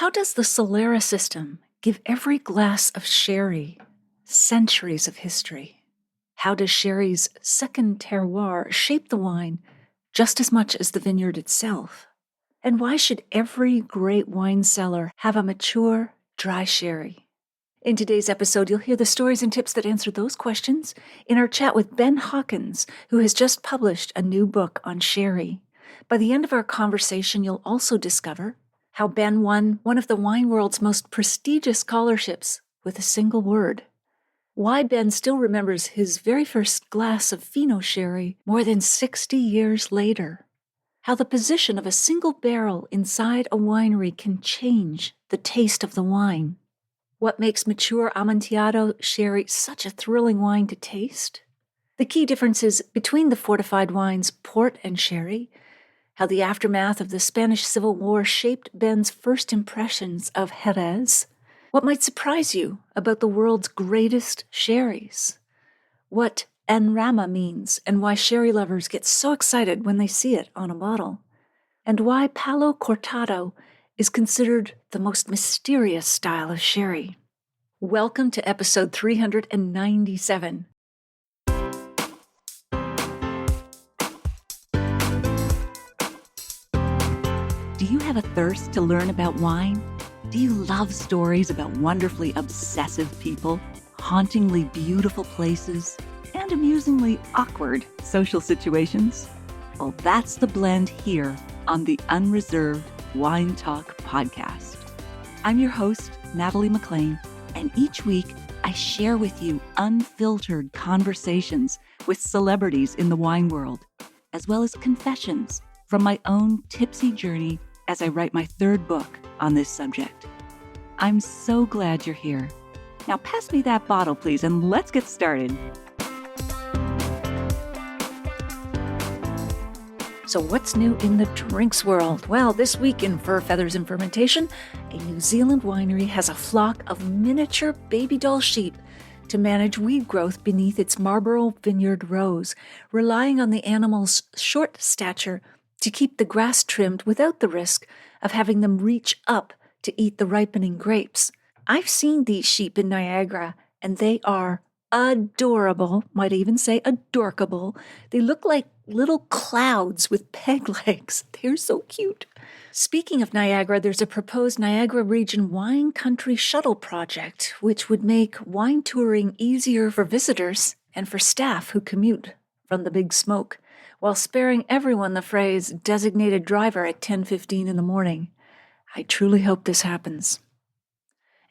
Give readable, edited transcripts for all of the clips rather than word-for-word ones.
How does the Solera system give every glass of sherry centuries of history? How does sherry's second terroir shape the wine just as much as the vineyard itself? And why should every great wine cellar have a mature, dry sherry? In today's episode, you'll hear the stories and tips that answer those questions in our chat with Ben Howkins, who has just published a new book on sherry. By the end of our conversation, you'll also discover how Ben won one of the wine world's most prestigious scholarships with a single word. Why Ben still remembers his very first glass of Fino Sherry more than 60 years later. How the position of a single barrel inside a winery can change the taste of the wine. What makes mature Amontillado sherry such a thrilling wine to taste? The key differences between the fortified wines port and sherry. How the aftermath of the Spanish Civil War shaped Ben's first impressions of Jerez. What might surprise you about the world's greatest sherries? What Enrama means and why sherry lovers get so excited when they see it on a bottle. And why Palo Cortado is considered the most mysterious style of sherry. Welcome to episode 397. Do you have a thirst to learn about wine? Do you love stories about wonderfully obsessive people, hauntingly beautiful places, and amusingly awkward social situations? Well, that's the blend here on the Unreserved Wine Talk podcast. I'm your host, Natalie McLean, and each week I share with you unfiltered conversations with celebrities in the wine world, as well as confessions from my own tipsy journey as I write my third book on this subject. I'm so glad you're here. Now pass me that bottle, please, and let's get started. So what's new in the drinks world? Well, this week in Fur, Feathers, and Fermentation, a New Zealand winery has a flock of miniature baby doll sheep to manage weed growth beneath its Marlborough Vineyard rows, relying on the animals' short stature to keep the grass trimmed without the risk of having them reach up to eat the ripening grapes. I've seen these sheep in Niagara, and they are adorable, might even say adorkable. They look like little clouds with peg legs. They're so cute. Speaking of Niagara, there's a proposed Niagara Region Wine Country Shuttle project, which would make wine touring easier for visitors and for staff who commute from the Big Smoke, while sparing everyone the phrase designated driver at 10:15 in the morning. I truly hope this happens.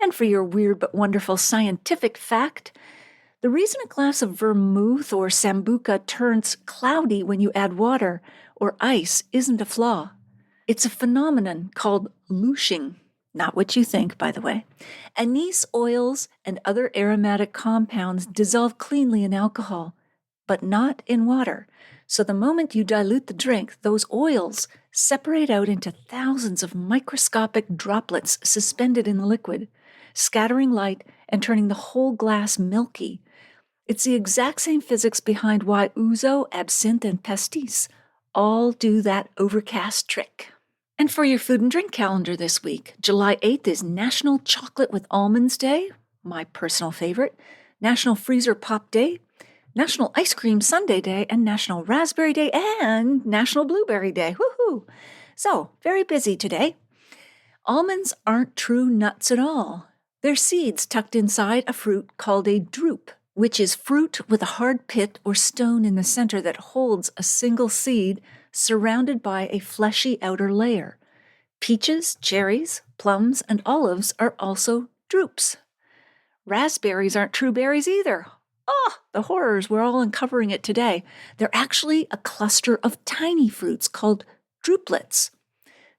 And for your weird but wonderful scientific fact, the reason a glass of vermouth or sambuca turns cloudy when you add water or ice isn't a flaw. It's a phenomenon called louching, not what you think, by the way. Anise oils and other aromatic compounds dissolve cleanly in alcohol, but not in water. So the moment you dilute the drink, those oils separate out into thousands of microscopic droplets suspended in the liquid, scattering light and turning the whole glass milky. It's the exact same physics behind why ouzo, absinthe, and pastis all do that overcast trick. And for your food and drink calendar this week, July 8th is National Chocolate with Almonds Day, my personal favorite, National Freezer Pop Day, National Ice Cream Sundae Day, and National Raspberry Day, and National Blueberry Day. Woohoo! So, very busy today. Almonds aren't true nuts at all. They're seeds tucked inside a fruit called a drupe, which is fruit with a hard pit or stone in the center that holds a single seed surrounded by a fleshy outer layer. Peaches, cherries, plums, and olives are also drupes. Raspberries aren't true berries either. The horrors, we're all uncovering it today. They're actually a cluster of tiny fruits called druplets.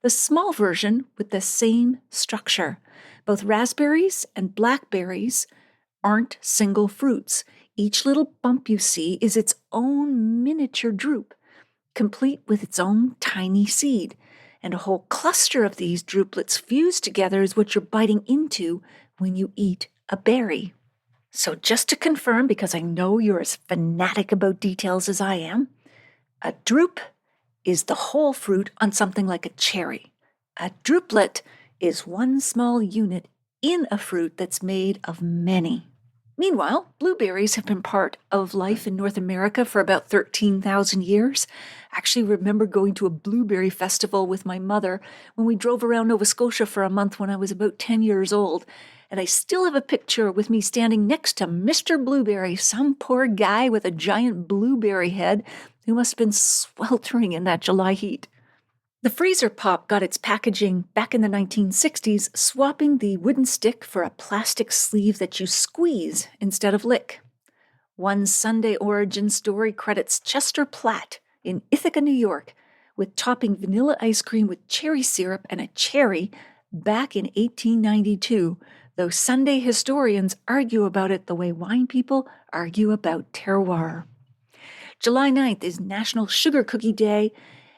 The small version with the same structure. Both raspberries and blackberries aren't single fruits. Each little bump you see is its own miniature drupe, complete with its own tiny seed. And a whole cluster of these druplets fused together is what you're biting into when you eat a berry. So just to confirm, because I know you're as fanatic about details as I am, a drupe is the whole fruit on something like a cherry. A druplet is one small unit in a fruit that's made of many. Meanwhile, blueberries have been part of life in North America for about 13,000 years. I actually remember going to a blueberry festival with my mother when we drove around Nova Scotia for a month when I was about 10 years old. And I still have a picture with me standing next to Mr. Blueberry, some poor guy with a giant blueberry head who must have been sweltering in that July heat. The freezer pop got its packaging back in the 1960s, swapping the wooden stick for a plastic sleeve that you squeeze instead of lick. One Sunday origin story credits Chester Platt in Ithaca, New York, with topping vanilla ice cream with cherry syrup and a cherry back in 1892, though Sunday historians argue about it the way wine people argue about terroir. July 9th is National Sugar Cookie Day,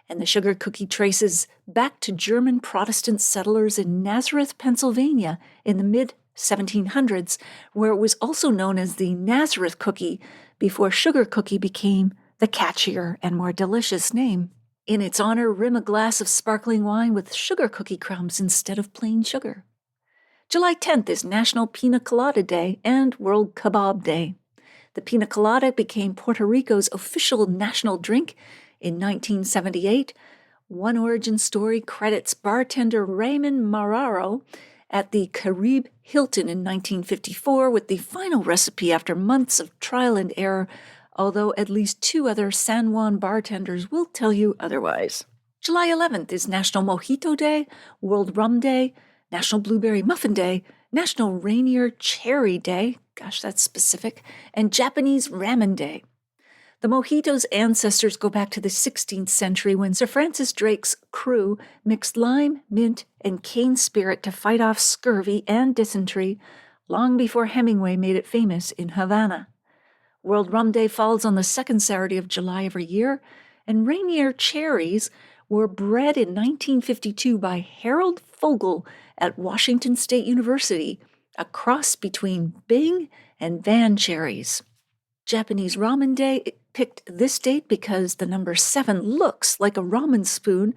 and the sugar cookie traces back to German Protestant settlers in Nazareth, Pennsylvania in the mid-1700s, where it was also known as the Nazareth cookie before sugar cookie became the catchier and more delicious name. In its honor, rim a glass of sparkling wine with sugar cookie crumbs instead of plain sugar. July 10th is National Pina Colada Day and World Kebab Day. The pina colada became Puerto Rico's official national drink in 1978. One origin story credits bartender Raymond Marraro at the Caribe Hilton in 1954 with the final recipe after months of trial and error, although at least 2 other San Juan bartenders will tell you otherwise. July 11th is National Mojito Day, World Rum Day, National Blueberry Muffin Day, National Rainier Cherry Day, gosh, that's specific, and Japanese Ramen Day. The mojito's ancestors go back to the 16th century when Sir Francis Drake's crew mixed lime, mint, and cane spirit to fight off scurvy and dysentery long before Hemingway made it famous in Havana. World Rum Day falls on the second Saturday of July every year, and Rainier cherries were bred in 1952 by Harold Fogel at Washington State University, a cross between Bing and Van cherries. Japanese Ramen Day picked this date because the number 7 looks like a ramen spoon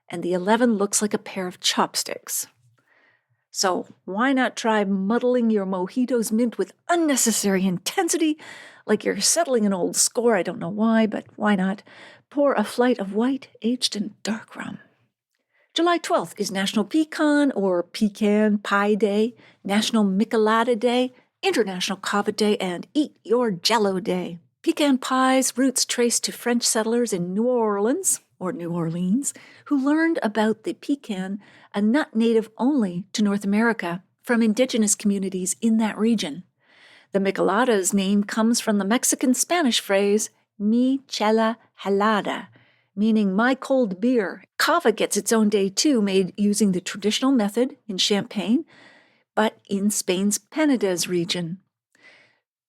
and the 11 looks like a pair of chopsticks. So why not try muddling your mojito's mint with unnecessary intensity, like you're settling an old score? I don't know why, but why not? Pour a flight of white, aged in dark rum. July 12th is National Pecan or Pecan Pie Day, National Michelada Day, International Kava Day, and Eat Your Jell-O Day. Pecan pie's roots trace to French settlers in New Orleans, who learned about the pecan, a nut native only to North America, from indigenous communities in that region. The Michelada's name comes from the Mexican Spanish phrase, mi chela helada, meaning my cold beer. Cava gets its own day too, made using the traditional method in Champagne, but in Spain's Penedès region.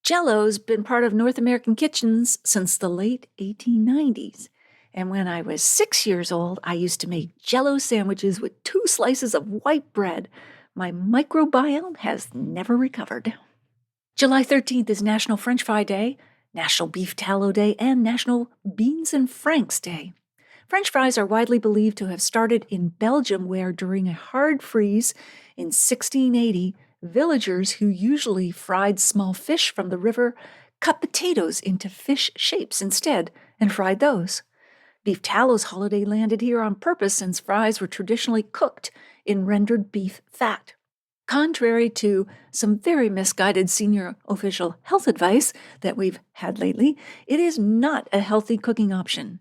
Jell-O's been part of North American kitchens since the late 1890s. And when I was 6 years old, I used to make Jell-O sandwiches with 2 slices of white bread. My microbiome has never recovered. July 13th is National French Fry Day, National Beef Tallow Day, and National Beans and Franks Day. French fries are widely believed to have started in Belgium, where during a hard freeze in 1680, villagers who usually fried small fish from the river cut potatoes into fish shapes instead and fried those. Beef tallow's holiday landed here on purpose since fries were traditionally cooked in rendered beef fat. Contrary to some very misguided senior official health advice that we've had lately, it is not a healthy cooking option.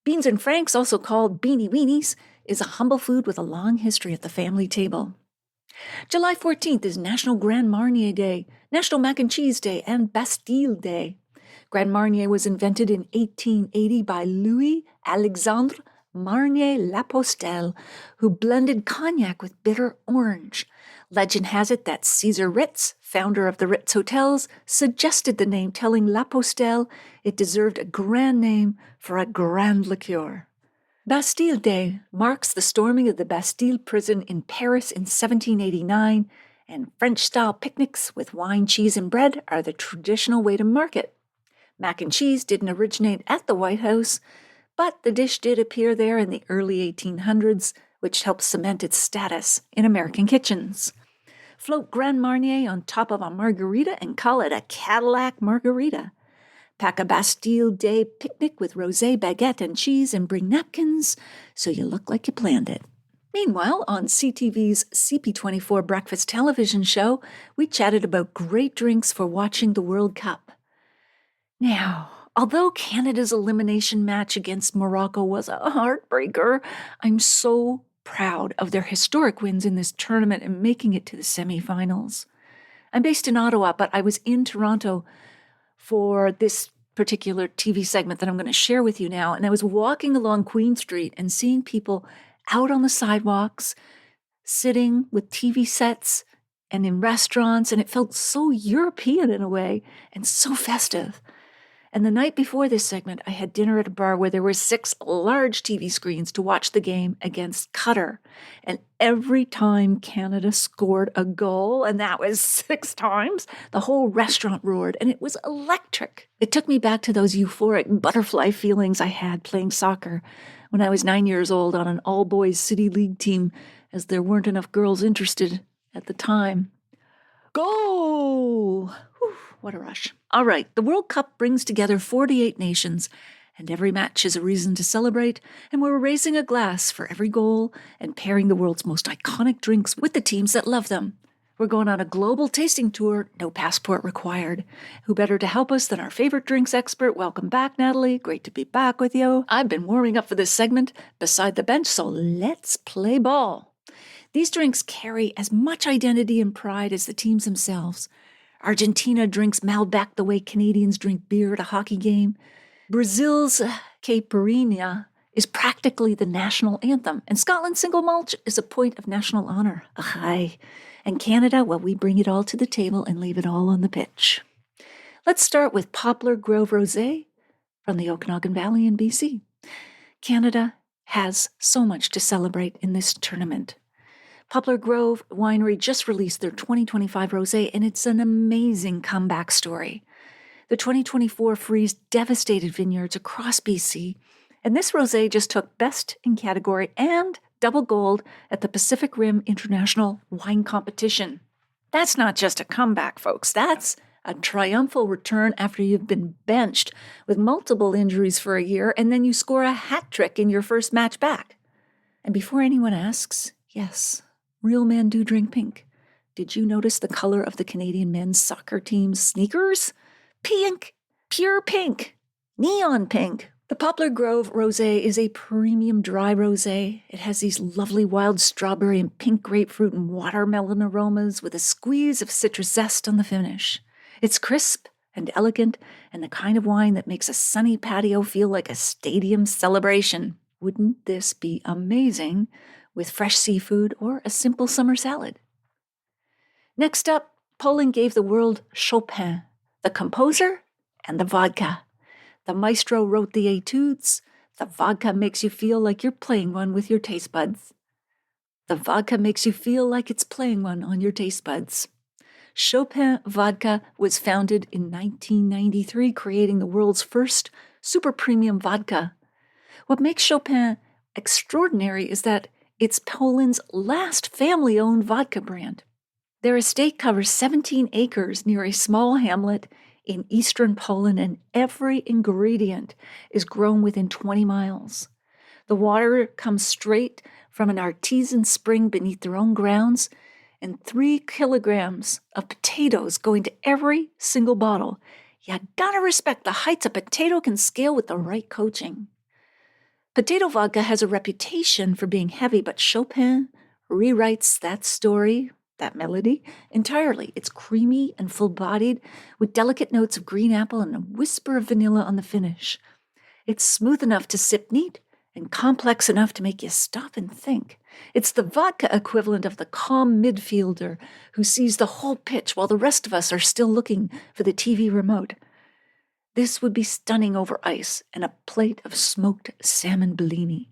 Beans and Franks, also called beanie weenies, is a humble food with a long history at the family table. July 14th is National Grand Marnier Day, National Mac and Cheese Day, and Bastille Day. Grand Marnier was invented in 1880 by Louis-Alexandre Marnier Lapostelle, who blended cognac with bitter orange. Legend has it that Caesar Ritz, founder of the Ritz Hotels, suggested the name, telling Lapostelle it deserved a grand name for a grand liqueur. Bastille Day marks the storming of the Bastille prison in Paris in 1789, and French-style picnics with wine, cheese, and bread are the traditional way to mark it. Mac and cheese didn't originate at the White House, but the dish did appear there in the early 1800s which helps cement its status in American kitchens. Float Grand Marnier on top of a margarita and call it a Cadillac margarita. Pack a Bastille Day picnic with rosé, baguette, and cheese and bring napkins so you look like you planned it. Meanwhile, on CTV's CP24 breakfast television show, we chatted about great drinks for watching the World Cup. Now, although Canada's elimination match against Morocco was a heartbreaker, I'm so proud of their historic wins in this tournament and making it to the semifinals. I'm based in Ottawa, but I was in Toronto for this particular TV segment that I'm going to share with you now, and I was walking along Queen Street and seeing people out on the sidewalks, sitting with TV sets and in restaurants, and it felt so European in a way and so festive. And the night before this segment, I had dinner at a bar where there were 6 large TV screens to watch the game against Qatar. And every time Canada scored a goal, and that was 6 times, the whole restaurant roared, and it was electric. It took me back to those euphoric butterfly feelings I had playing soccer when I was 9 years old on an all-boys city league team, as there weren't enough girls interested at the time. Goal! Whew, what a rush. All right, the World Cup brings together 48 nations, and every match is a reason to celebrate, and we're raising a glass for every goal and pairing the world's most iconic drinks with the teams that love them. We're going on a global tasting tour, no passport required. Who better to help us than our favorite drinks expert? Welcome back, Natalie. Great to be back with you. I've been warming up for this segment beside the bench, so let's play ball. These drinks carry as much identity and pride as the teams themselves. Argentina drinks Malbec the way Canadians drink beer at a hockey game. Brazil's caipirinha is practically the national anthem, and Scotland's single malt is a point of national honor. Aye. And Canada, well, we bring it all to the table and leave it all on the pitch. Let's start with Poplar Grove Rosé from the Okanagan Valley in BC. Canada has so much to celebrate in this tournament. Poplar Grove Winery just released their 2025 rosé, and it's an amazing comeback story. The 2024 freeze devastated vineyards across BC, and this rosé just took Best in Category and double gold at the Pacific Rim International Wine Competition. That's not just a comeback, folks. That's a triumphal return after you've been benched with multiple injuries for a year, and then you score a hat trick in your first match back. And before anyone asks, yes, real men do drink pink. Did you notice the color of the Canadian men's soccer team's sneakers? Pink, pure pink, neon pink. The Poplar Grove Rosé is a premium dry rosé. It has these lovely wild strawberry and pink grapefruit and watermelon aromas with a squeeze of citrus zest on the finish. It's crisp and elegant and the kind of wine that makes a sunny patio feel like a stadium celebration. Wouldn't this be amazing with fresh seafood or a simple summer salad? Next up, Poland gave the world Chopin, the composer, and the vodka. The maestro wrote the etudes. The vodka makes you feel like you're playing one with your taste buds. The vodka makes you feel like it's playing one on your taste buds. Chopin Vodka was founded in 1993, creating the world's first super premium vodka. What makes Chopin extraordinary is that it's Poland's last family-owned vodka brand. Their estate covers 17 acres near a small hamlet in eastern Poland, and every ingredient is grown within 20 miles. The water comes straight from an artesian spring beneath their own grounds, and 3 kilograms of potatoes go into every single bottle. You gotta respect the heights a potato can scale with the right coaching. Potato vodka has a reputation for being heavy, but Chopin rewrites that story, that melody, entirely. It's creamy and full-bodied, with delicate notes of green apple and a whisper of vanilla on the finish. It's smooth enough to sip neat and complex enough to make you stop and think. It's the vodka equivalent of the calm midfielder who sees the whole pitch while the rest of us are still looking for the TV remote. This would be stunning over ice and a plate of smoked salmon Bellini.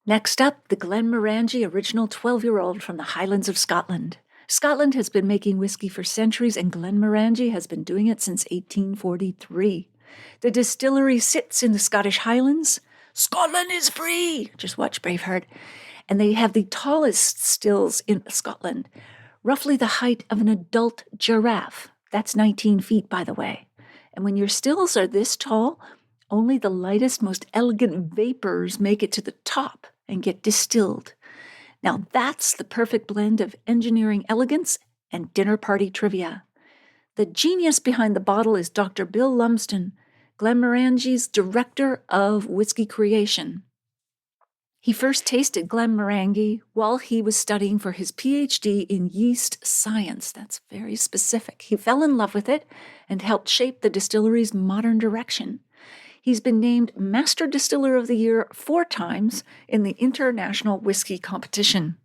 Next up, the Glenmorangie Original 12-year-old from the Highlands of Scotland. Scotland has been making whiskey for centuries, and Glenmorangie has been doing it since 1843. The distillery sits in the Scottish Highlands. Scotland is free! Just watch Braveheart. And they have the tallest stills in Scotland, roughly the height of an adult giraffe. That's 19 feet, by the way. And when your stills are this tall, only the lightest, most elegant vapors make it to the top and get distilled. Now that's the perfect blend of engineering elegance and dinner party trivia. The genius behind the bottle is Dr. Bill Lumsden, Glenmorangie's director of whiskey creation. He first tasted Glenmorangie while he was studying for his PhD in yeast science. That's very specific. He fell in love with it and helped shape the distillery's modern direction. He's been named Master Distiller of the Year 4 times in the International Whiskey Competition.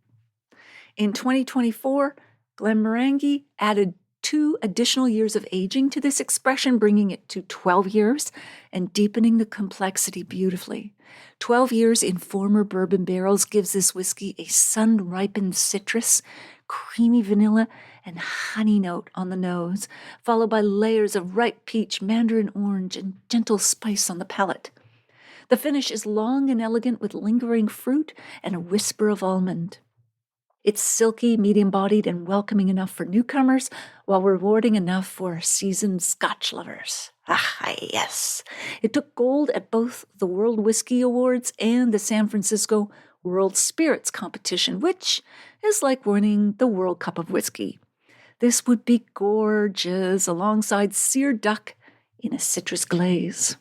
In 2024, Glenmorangie added 2 additional years of aging to this expression, bringing it to 12 years and deepening the complexity beautifully. 12 years in former bourbon barrels gives this whiskey a sun-ripened citrus, creamy vanilla, and honey note on the nose, followed by layers of ripe peach, mandarin orange, and gentle spice on the palate. The finish is long and elegant with lingering fruit and a whisper of almond. It's silky, medium-bodied, and welcoming enough for newcomers, while rewarding enough for seasoned Scotch lovers. Ah, yes. It took gold at both the World Whiskey Awards and the San Francisco World Spirits Competition, which is like winning the World Cup of Whiskey. This would be gorgeous alongside seared duck in a citrus glaze.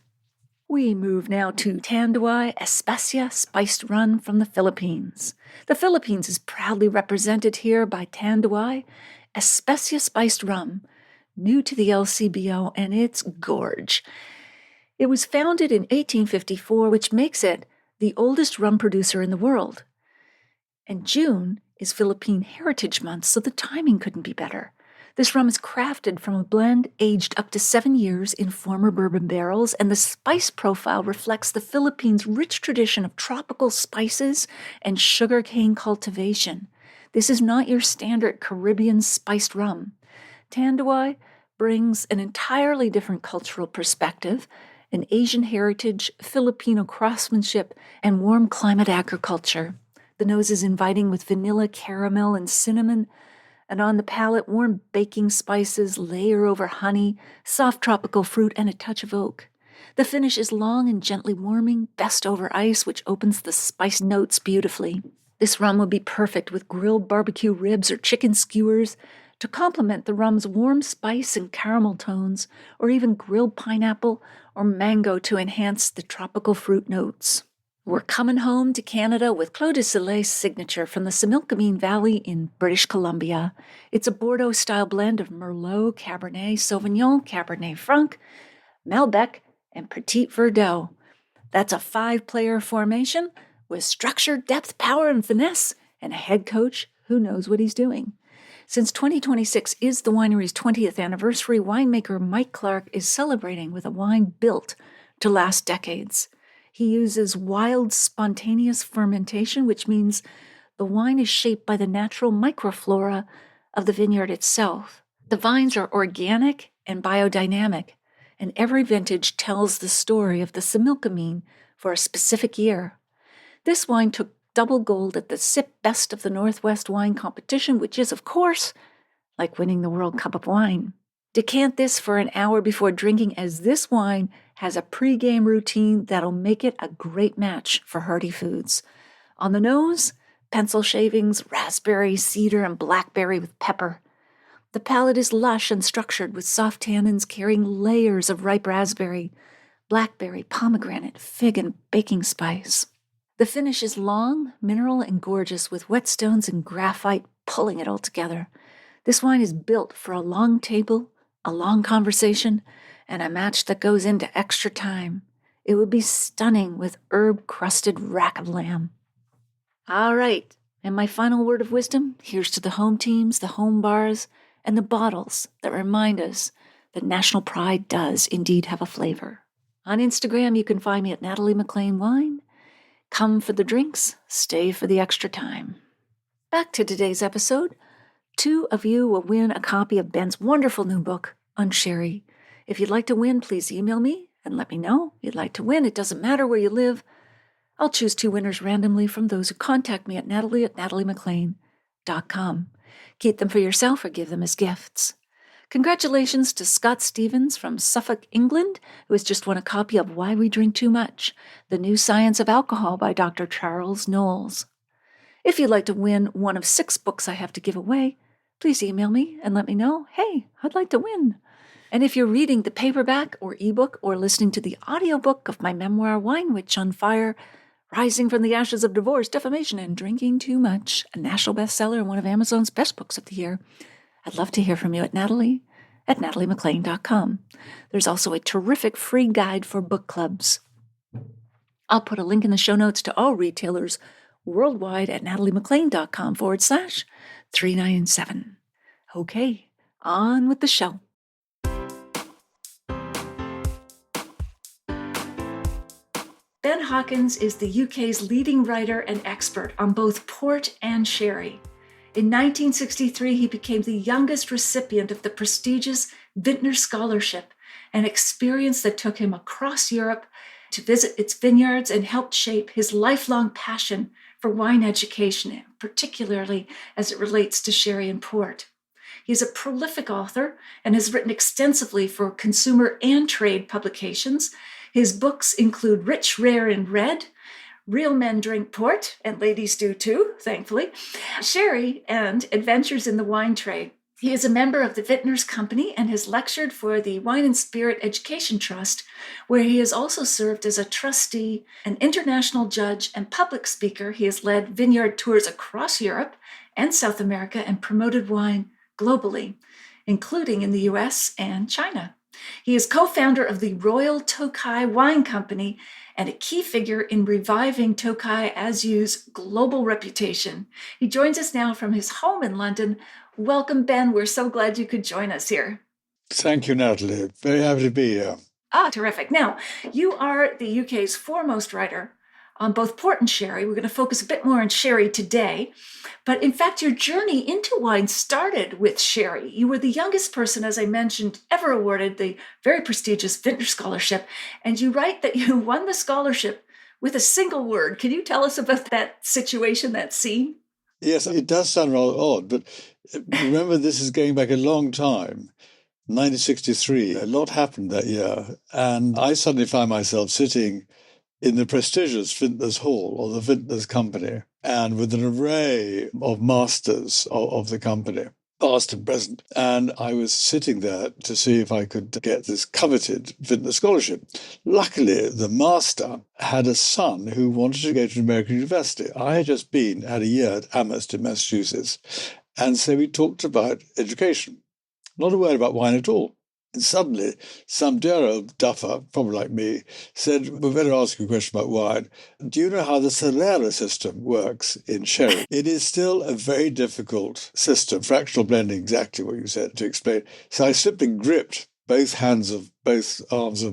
We move now to Tanduay Especia spiced rum from the Philippines. The Philippines is proudly represented here by Tanduay Especia spiced rum, new to the LCBO, and it's gorge. It was founded in 1854, which makes it the oldest rum producer in the world. And June is Philippine Heritage Month, so the timing couldn't be better. This rum is crafted from a blend aged up to 7 years in former bourbon barrels, and the spice profile reflects the Philippines' rich tradition of tropical spices and sugarcane cultivation. This is not your standard Caribbean spiced rum. Tanduay brings an entirely different cultural perspective, an Asian heritage, Filipino craftsmanship, and warm climate agriculture. The nose is inviting with vanilla, caramel, and cinnamon, and on the palate, warm baking spices layer over honey, soft tropical fruit, and a touch of oak. The finish is long and gently warming, best over ice, which opens the spice notes beautifully. This rum would be perfect with grilled barbecue ribs or chicken skewers to complement the rum's warm spice and caramel tones, or even grilled pineapple or mango to enhance the tropical fruit notes. We're coming home to Canada with Clos du Soleil's signature from the Similkameen Valley in British Columbia. It's a Bordeaux-style blend of Merlot, Cabernet Sauvignon, Cabernet Franc, Malbec, and Petit Verdot. That's a 5-player formation with structure, depth, power, and finesse, and a head coach who knows what he's doing. Since 2026 is the winery's 20th anniversary, winemaker Mike Clark is celebrating with a wine built to last decades. He uses wild, spontaneous fermentation, which means the wine is shaped by the natural microflora of the vineyard itself. The vines are organic and biodynamic, and every vintage tells the story of the Similkameen for a specific year. This wine took double gold at the SIP Best of the Northwest Wine Competition, which is, of course, like winning the World Cup of Wine. Decant this for an hour before drinking, as this wine has a pre-game routine that'll make it a great match for hearty foods. On the nose, pencil shavings, raspberry, cedar, and blackberry with pepper. The palate is lush and structured with soft tannins carrying layers of ripe raspberry, blackberry, pomegranate, fig, and baking spice. The finish is long, mineral, and gorgeous with whetstones and graphite pulling it all together. This wine is built for a long table, a long conversation, and a match that goes into extra time. It would be stunning with herb-crusted rack of lamb. All right, and my final word of wisdom, here's to the home teams, the home bars, and the bottles that remind us that national pride does indeed have a flavor. On Instagram, you can find me at Natalie McLean Wine. Come for the drinks, stay for the extra time. Back to today's episode. 2 of you will win a copy of Ben's wonderful new book, Sherry. If you'd like to win, please email me and let me know you'd like to win. It doesn't matter where you live. I'll choose 2 winners randomly from those who contact me at natalie@nataliemclean.com. Keep them for yourself or give them as gifts. Congratulations to Scott Stevens from Suffolk, England, who has just won a copy of Why We Drink Too Much, The New Science of Alcohol by Dr. Charles Knowles. If you'd like to win one of 6 books I have to give away, please email me and let me know, hey, I'd like to win. And if you're reading the paperback or ebook or listening to the audiobook of my memoir, Wine Witch on Fire, Rising from the Ashes of Divorce, Defamation, and Drinking Too Much, a national bestseller and one of Amazon's best books of the year, I'd love to hear from you at natalie@nataliemclean.com. There's also a terrific free guide for book clubs. I'll put a link in the show notes to all retailers worldwide at nataliemclean.com/397. Okay, on with the show. Ben Howkins is the UK's leading writer and expert on both port and sherry. In 1963, he became the youngest recipient of the prestigious Vintner Scholarship, an experience that took him across Europe to visit its vineyards and helped shape his lifelong passion for wine education, particularly as it relates to sherry and port. He's a prolific author and has written extensively for consumer and trade publications. His books include Rich, Rare, and Red, Real Men Drink Port, and ladies do too, thankfully, Sherry, and Adventures in the Wine Trade. He is a member of the Vintners Company and has lectured for the Wine and Spirit Education Trust, where he has also served as a trustee, an international judge, and public speaker. He has led vineyard tours across Europe and South America and promoted wine globally, including in the US and China. He is co-founder of the Royal Tokai Wine Company and a key figure in reviving Tokai Azu's global reputation. He joins us now from his home in London. Welcome, Ben. We're so glad you could join us here. Thank you, Natalie. Very happy to be here. Terrific. Now, you are the UK's foremost writer on both port and sherry. We're going to focus a bit more on sherry today. But in fact, your journey into wine started with sherry. You were the youngest person, as I mentioned, ever awarded the very prestigious Vintner Scholarship. And you write that you won the scholarship with a single word. Can you tell us about that situation, that scene? Yes, it does sound rather odd, but remember, this is going back a long time. 1963, a lot happened that year. And I suddenly found myself sitting in the prestigious Vintners Hall of the Vintners Company, and with an array of masters of the company, past and present. And I was sitting there to see if I could get this coveted Vintner Scholarship. Luckily, the master had a son who wanted to go to an American university. I had just had a year at Amherst in Massachusetts. And so we talked about education. Not a word about wine at all. And suddenly, some dear old duffer, probably like me, said, "We better ask you a question about wine. Do you know how the Solera system works in sherry?" It is still a very difficult system, fractional blending, exactly what you said, to explain. So I simply gripped both arms of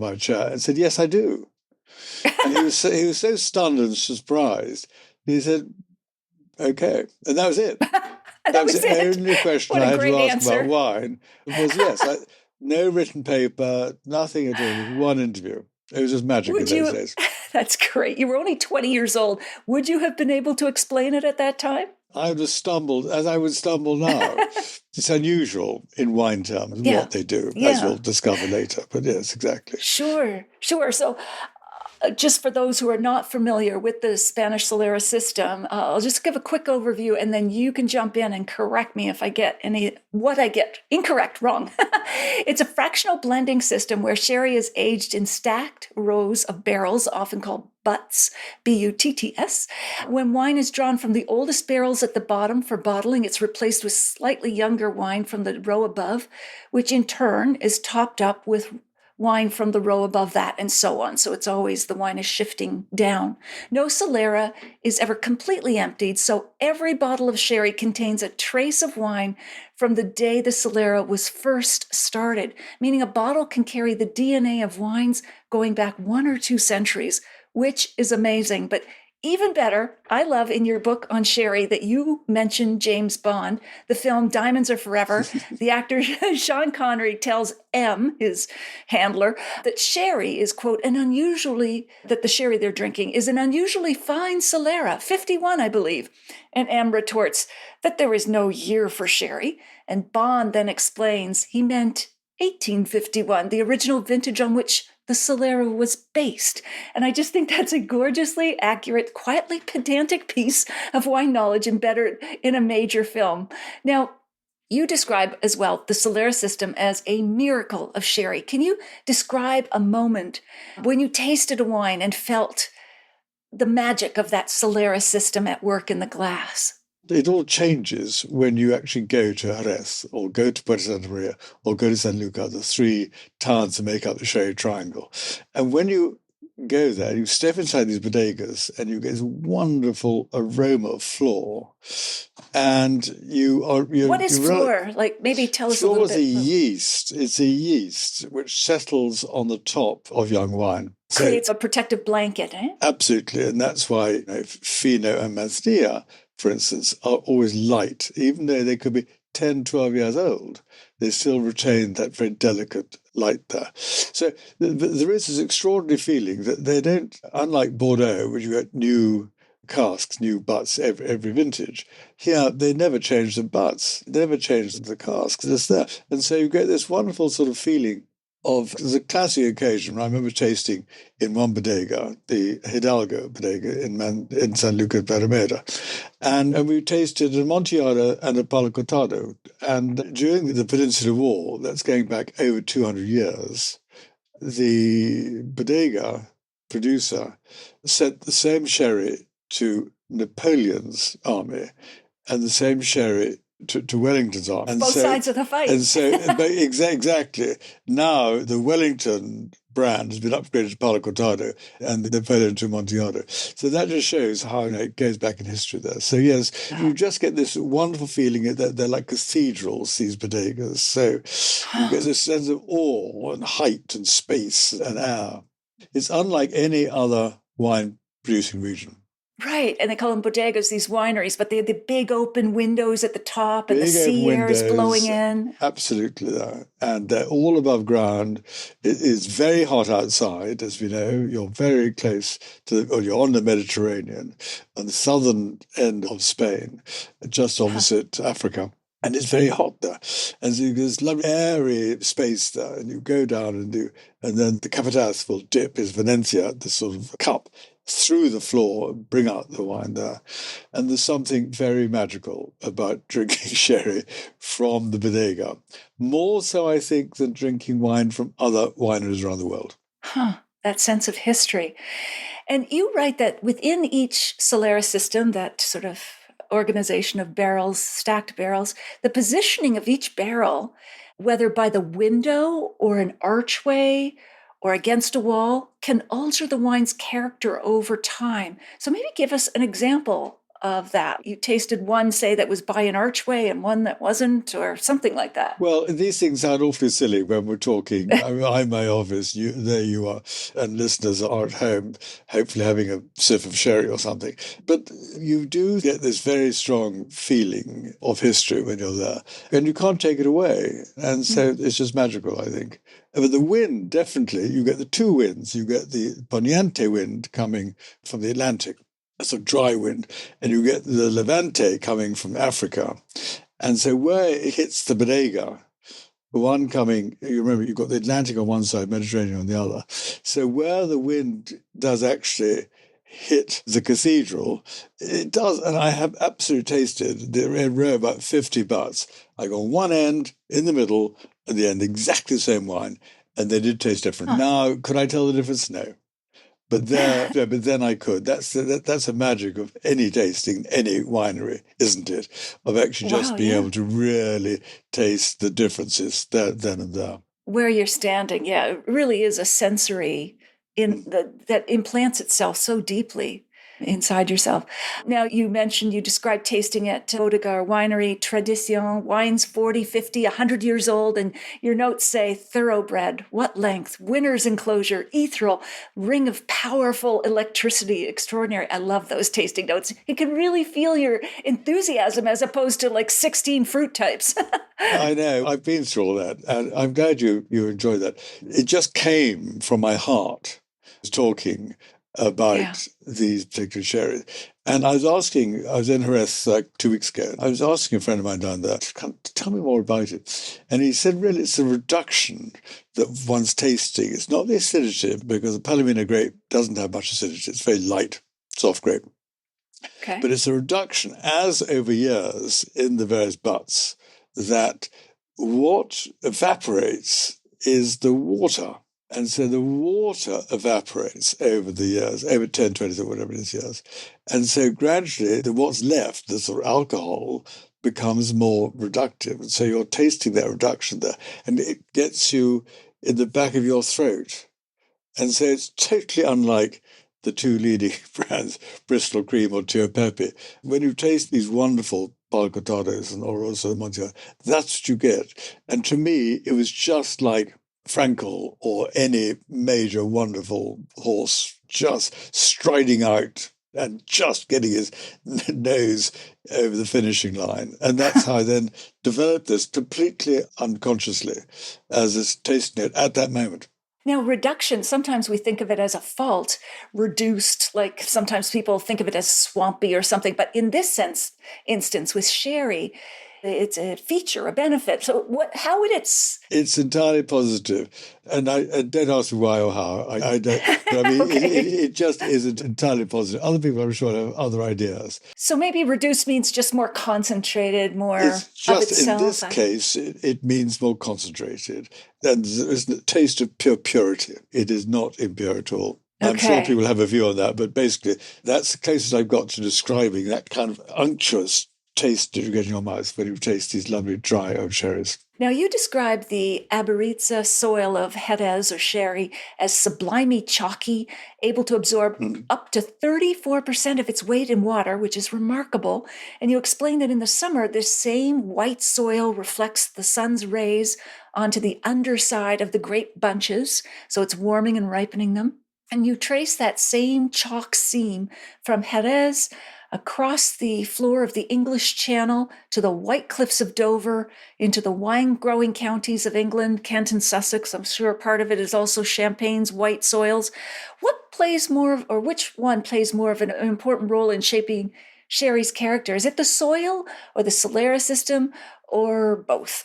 my chair and said, "Yes, I do." And he was so stunned and surprised. He said, "Okay." And that was it. That was the only question I had to ask about wine. Was yes. No written paper, nothing at all, one interview. It was just magic in those days. That's great. You were only 20 years old. Would you have been able to explain it at that time? I would have stumbled, as I would stumble now. It's unusual in wine terms, what they do, as we'll discover later. But yes, exactly. Sure. So just for those who are not familiar with the Spanish Solera system, I'll just give a quick overview, and then you can jump in and correct me if I get what I get incorrect, wrong. It's a fractional blending system where sherry is aged in stacked rows of barrels, often called butts, B-U-T-T-S. When wine is drawn from the oldest barrels at the bottom for bottling, it's replaced with slightly younger wine from the row above, which in turn is topped up with wine from the row above that, and so on. So it's always the wine is shifting down. No Solera is ever completely emptied, so every bottle of sherry contains a trace of wine from the day the Solera was first started, meaning a bottle can carry the DNA of wines going back 1 or 2 centuries, which is amazing. But Even better, I love in your book on sherry that you mentioned James Bond, the film Diamonds Are Forever. The actor Sean Connery tells M, his handler, that sherry is, quote, that the sherry they're drinking is an unusually fine Solera, 51, I believe. And M retorts that there is no year for sherry. And Bond then explains he meant 1851, the original vintage on which the Solera was based. And I just think that's a gorgeously accurate, quietly pedantic piece of wine knowledge embedded in a major film. Now, you describe as well the Solera system as a miracle of sherry. Can you describe a moment when you tasted a wine and felt the magic of that Solera system at work in the glass? It all changes when you actually go to Jerez or go to Puerto Santa Maria or go to San Lucar, the three towns that make up the Sherry Triangle. And when you go there, you step inside these bodegas and you get this wonderful aroma of floor. And what is floor? Like, maybe tell us a little bit. Floor is a yeast. It's a yeast which settles on the top of young wine. Creates a protective blanket, eh? Absolutely. And that's why Fino and Manzanilla, for instance, are always light. Even though they could be 10, 12 years old, they still retain that very delicate light there. So there is this extraordinary feeling that they don't, unlike Bordeaux, where you get new casks, new butts every vintage. Here, they never change the butts, they never change the casks, it's there. And so you get this wonderful sort of feeling of the classic occasion. I remember tasting in one bodega, the Hidalgo bodega in San Lucar Parameda, and we tasted an Amontillado and a Palo Cortado. And during the Peninsular War, that's going back over 200 years, the bodega producer sent the same sherry to Napoleon's army and the same sherry to Wellington's army. Both sides of the fight. And so, exactly. Now, the Wellington brand has been upgraded to Palo Cortado and the Napoleon to Amontillado. So that just shows how it goes back in history there. So yes, you just get this wonderful feeling that they're like cathedrals, these bodegas. So you get this sense of awe and height and space and air. It's unlike any other wine-producing region. Right, and they call them bodegas, these wineries, but they have the big open windows at the top and the sea air is blowing in. Absolutely, and they're all above ground. It is very hot outside, as we know. You're very close you're on the Mediterranean, on the southern end of Spain, just opposite Africa. And it's very hot there. And so there's lovely airy space there. And you go down and then the capitas will dip his Venencia, this sort of cup, through the floor, bring out the wine there. And there's something very magical about drinking sherry from the bodega. More so, I think, than drinking wine from other wineries around the world. That sense of history. And you write that within each Solera system, that sort of organization of barrels, stacked barrels, the positioning of each barrel, whether by the window or an archway or against a wall, can alter the wine's character over time. So maybe give us an example of that. You tasted one, say, that was by an archway and one that wasn't, or something like that. Well, these things sound awfully silly when we're talking. I'm in my office, there you are, and listeners are at home, hopefully having a sip of sherry or something. But you do get this very strong feeling of history when you're there, and you can't take it away. And so it's just magical, I think. But the wind, definitely, you get the two winds. You get the Poniente wind coming from the Atlantic, a sort of dry wind, and you get the Levante coming from Africa. And so where it hits the bodega, the one coming, you remember, you've got the Atlantic on one side, Mediterranean on the other. So where the wind does actually hit the cathedral, it does, and I have absolutely tasted the row about 50 butts. I go on one end, in the middle, at the end, exactly the same wine, and they did taste different. Now, could I tell the difference? No. But then I could. That's the magic of any tasting, any winery, isn't it? Of actually just being able to really taste the differences then and there. Where you're standing, it really is a sensory that implants itself so deeply. inside yourself. Now, you described tasting at bodega or winery, tradition, wines 40, 50, 100 years old, and your notes say thoroughbred, what length, winner's enclosure, ethereal, ring of powerful electricity, extraordinary. I love those tasting notes. You can really feel your enthusiasm as opposed to like 16 fruit types. I know. I've been through all that, and I'm glad you enjoyed that. It just came from my heart, talking Yeah. about these particular sherries. And I was in Jerez like 2 weeks ago. I was asking a friend of mine down there, tell me more about it. And he said, really, it's the reduction that one's tasting. It's not the acidity, because the Palomino grape doesn't have much acidity. It's very light, soft grape. Okay. But it's a reduction, as over years in the various butts, that what evaporates is the water. And so the water evaporates over the years, over 10, 20, or whatever it is years. And so gradually, what's left, the sort of alcohol, becomes more reductive. And so you're tasting that reduction there, and it gets you in the back of your throat. And so it's totally unlike the two leading brands, Bristol Cream or Tio Pepe. When you taste these wonderful Palcotados or also Amontillado, that's what you get. And to me, it was just like Frankel or any major wonderful horse just striding out and just getting his nose over the finishing line. And that's how I then developed this completely unconsciously as this tasting it at that moment. Now, reduction, sometimes we think of it as a fault, reduced, like sometimes people think of it as swampy or something. But in this instance, with sherry, it's a feature, a benefit. So how would It's entirely positive. And I don't ask me why or how. I don't. But I mean, Okay. it just isn't entirely positive. Other people, I'm sure, have other ideas. So maybe reduced means just more concentrated, more It's of just, in itself. this case, it means more concentrated. And there's a taste of pure purity. It is not impure at all. I'm sure Okay. people have a view on that, but basically, that's the closest I've got to describing that kind of unctuous taste that you get in your mouth when you taste these lovely dry old sherries. Now, you describe the Aberritza soil of Jerez or sherry as sublimely chalky, able to absorb up to 34% of its weight in water, which is remarkable. And you explain that in the summer, this same white soil reflects the sun's rays onto the underside of the grape bunches, so it's warming and ripening them. And you trace that same chalk seam from Jerez across the floor of the English Channel to the White Cliffs of Dover, into the wine-growing counties of England, Kent and Sussex. I'm sure part of it is also Champagne's white soils. Which one plays more of an important role in shaping sherry's character? Is it the soil or the Solera system or both?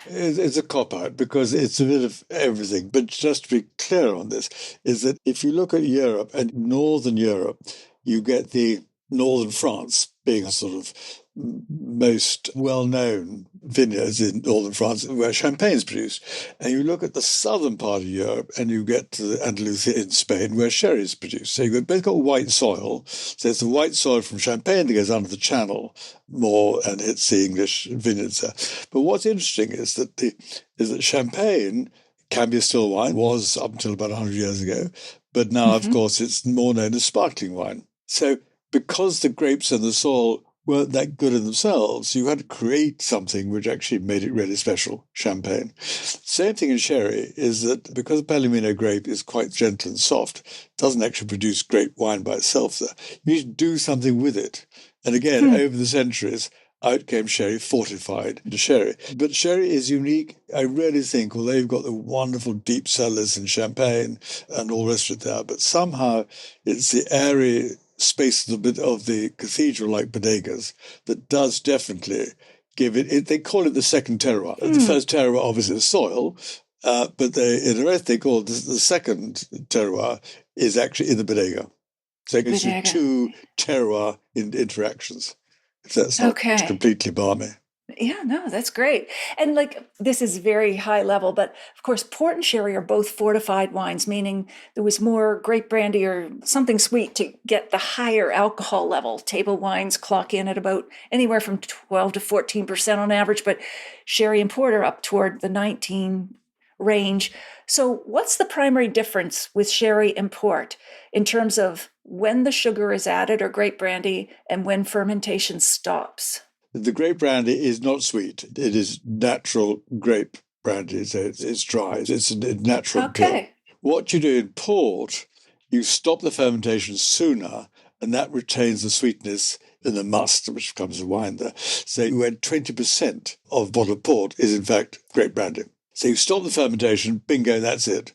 It's a cop-out because it's a bit of everything. But just to be clear on this, is that if you look at Europe and Northern Europe, you get the Northern France being a sort of most well-known vineyards in Northern France where champagne is produced. And you look at the southern part of Europe and you get to the Andalusia in Spain where sherry is produced. So you've both got white soil. So it's the white soil from Champagne that goes under the channel more and hits the English vineyards there. But what's interesting is that Champagne can be a still wine, was up until about 100 years ago. But now, of course, it's more known as sparkling wine. So because the grapes and the soil weren't that good in themselves, you had to create something which actually made it really special, champagne. Same thing in sherry is that because the Palomino grape is quite gentle and soft, it doesn't actually produce great wine by itself there. You need to do something with it. And again, over the centuries, out came sherry fortified into sherry. But sherry is unique, I really think, although you've got the wonderful deep cellars in Champagne and all the rest of it there, but somehow it's the airy space of the cathedral like bodegas that does definitely give it, they call it the second terroir. The first terroir obviously is soil, but in the rest they call it the second terroir is actually in the bodega. So it gives you two terroir interactions, if that's not completely balmy. Yeah, no, that's great. And this is very high level, but of course, port and sherry are both fortified wines, meaning there was more grape brandy or something sweet to get the higher alcohol level. Table wines clock in at about anywhere from 12 to 14% on average, but sherry and port are up toward the 19 range. So what's the primary difference with sherry and port in terms of when the sugar is added or grape brandy and when fermentation stops? The grape brandy is not sweet. It is natural grape brandy. So it's dry. It's a natural bill. What you do in port, you stop the fermentation sooner, and that retains the sweetness in the must, which becomes the wine there. So when 20% of bottled port is in fact grape brandy. So you stop the fermentation, bingo, that's it.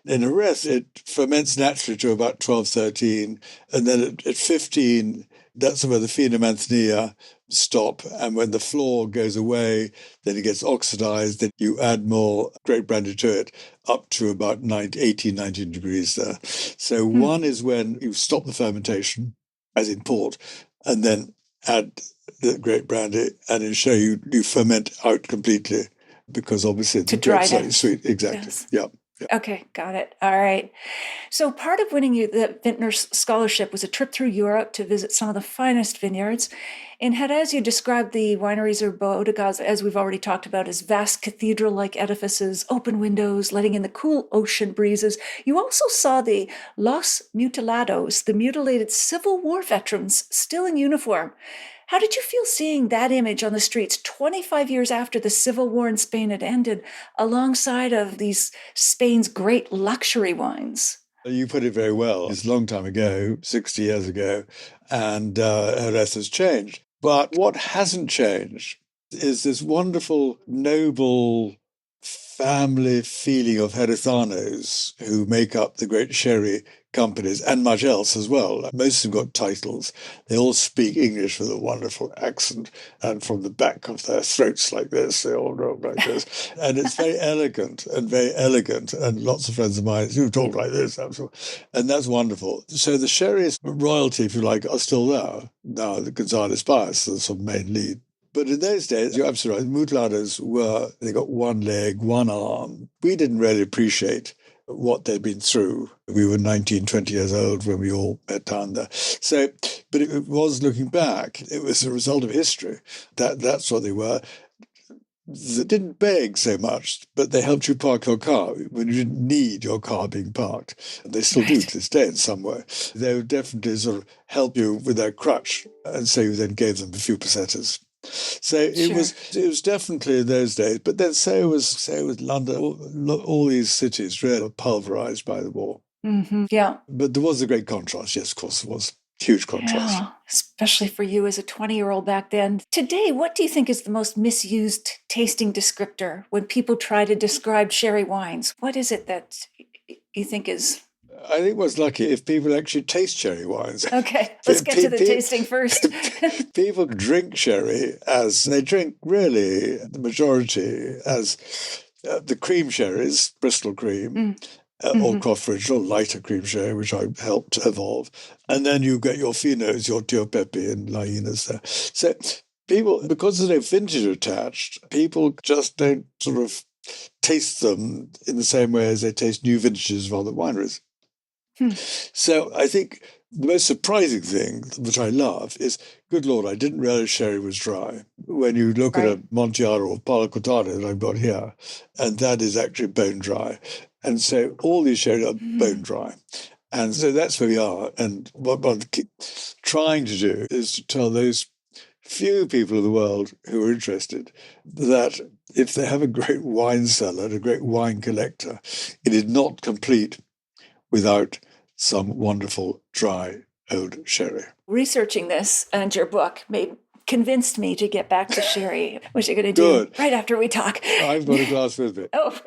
In the rest, it ferments naturally to about 12, 13, and then at 15, that's where the Fino stop, and when the floor goes away, then it gets oxidized, then you add more grape brandy to it, up to about 18, 19 degrees there. So one is when you stop the fermentation, as in port, and then add the grape brandy, and in sherry you ferment out completely, because obviously the grape's slightly sweet. Exactly. Yes. Yeah. Okay, got it. All right. So part of winning you the Vintner Scholarship was a trip through Europe to visit some of the finest vineyards. And Jerez, you described the wineries or bodegas, as we've already talked about, as vast cathedral-like edifices, open windows, letting in the cool ocean breezes. You also saw the Los Mutilados, the mutilated Civil War veterans still in uniform. How did you feel seeing that image on the streets 25 years after the Civil War in Spain had ended, alongside of these Spain's great luxury wines? You put it very well. It's a long time ago, 60 years ago, and Jerez has changed. But what hasn't changed is this wonderful, noble family feeling of Jerezanos who make up the great sherry companies and much else as well. Most of them got titles. They all speak English with a wonderful accent, and from the back of their throats like this, they all talk like this. And it's very elegant, and lots of friends of mine who talk like this, absolutely. And that's wonderful. So the sherry's royalty, if you like, are still there. Now the Gonzalez Bias, the sort of main lead. But in those days, you're absolutely right, Mutilados they got one leg, one arm. We didn't really appreciate what they'd been through. We were 19, 20 years old when we all met down there. So, but it was, looking back, it was a result of history. That's what they were. They didn't beg so much, but they helped you park your car when you didn't need your car being parked. They still do to this day in some way. They would definitely sort of help you with their crutch, and so you then gave them a few pesetas. So it was definitely in those days, but then so was London. All these cities really were pulverized by the war. Mm-hmm. Yeah. But there was a great contrast. Yes, of course, there was. Huge contrast. Yeah, especially for you as a 20-year-old back then. Today, what do you think is the most misused tasting descriptor when people try to describe sherry wines? What is it that you think is... I think what's lucky if people actually taste sherry wines. Okay, let's get to the tasting first. People drink sherry as they drink, really, the majority, as the cream sherries, Bristol cream, or Croft Original, lighter cream sherry, which I helped evolve. And then you get your Finos, your Tio Pepe and Lainas there. So people, because there's no vintage attached, people just don't sort of taste them in the same way as they taste new vintages of other wineries. So I think the most surprising thing, which I love, is, good Lord, I didn't realize sherry was dry. When you look at a Amontillado or Palo Cortado that I've got here, and that is actually bone dry. And so all these sherry are bone dry. And so that's where we are. And what I'm trying to do is to tell those few people in the world who are interested that if they have a great wine cellar, a great wine collector, it is not complete without some wonderful dry old sherry. Researching this and your book convinced me to get back to sherry, which you're going to do right after we talk. I've got a glass with me. Oh,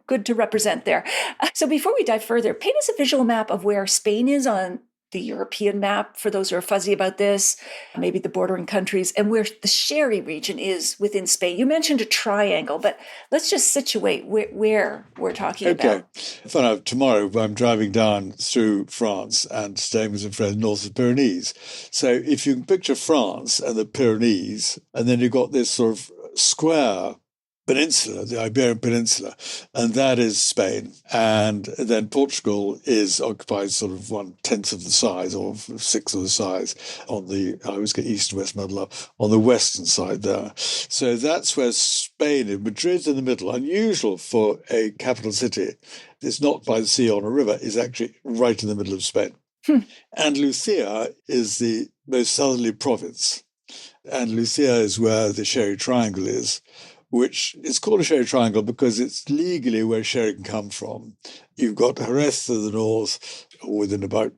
good to represent there. So before we dive further, paint us a visual map of where Spain is on the European map, for those who are fuzzy about this, maybe the bordering countries, and where the sherry region is within Spain. You mentioned a triangle, but let's just situate where we're talking about. Okay. Tomorrow I'm driving down through France and staying with some friends north of the Pyrenees. So if you can picture France and the Pyrenees, and then you've got this sort of square peninsula, the Iberian Peninsula, and that is Spain. And then Portugal occupies sort of 1/10 of the size, or 6 of the size, on the, I always get east and west muddled up, on the western side there. So that's where Spain is. Madrid's in the middle. Unusual for a capital city. It's not by the sea on a river, it's actually right in the middle of Spain. Andalusia is the most southerly province. Andalusia is where the Sherry Triangle is, which is called a Sherry Triangle because it's legally where sherry can come from. You've got Jerez to the north, within about